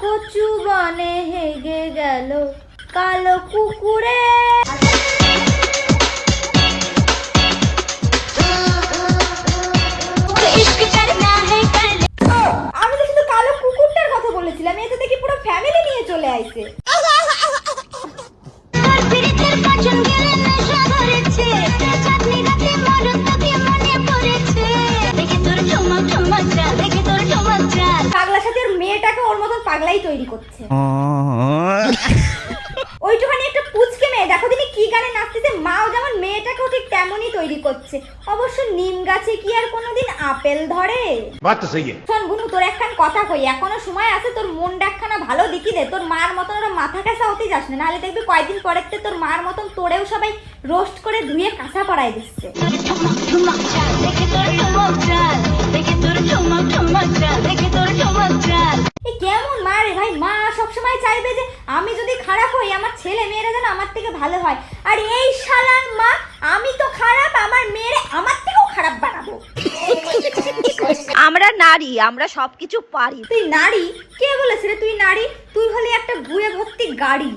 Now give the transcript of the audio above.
কচু বনে হেগে গেল কালো কুকুরে। আমি তো শুধু কালো কুকুরটার কথা বলেছিলাম, এতে দেখি পুরো ফ্যামিলি নিয়ে চলে আইছে। পাগলার সাথে ওর মেয়েটাকে ওর মতন পাগলাই তৈরি করছে। ওইটুখানি একটা পুচকে মেয়ে, দেখো তিনি কি গানে নাচতেছে, মাও যেমন মেয়েটাকেও ঠিক তেমনই তৈরি করছে। অবশ্য নিম গাছে কি আর কোনোদিন আপেল ধরে? শোন বুনু, তোর একখান কথা কই, এখনো সময় আছে, তোর মনটা একখানা ভালো দেখি দে। তোর মার মতন ওরা মাথা কাঁচা হতে যাস না, নাহলে দেখবি কয়েকদিন পরের তোর মার মতন তোরেও সবাই রোস্ট করে ধুয়ে কাঁচা পড়াই দিচ্ছে। কেমন মা রে ভাই, মা সবসময় চাইবে যে আমি যদি খারাপ হই আমার ছেলে মেয়েরা যেন আমার থেকে ভালো হয়, আর এই শালার মা আমি তো খারাপ, আমার মেয়েরে আমার থেকেও খারাপ বানাবো। আমরা নারী, আমরা সবকিছু পারি। তুই নারী? কে বলেছে রে তুই নারী? তুই হলি একটা গুয়ে ভর্তি গাড়ি।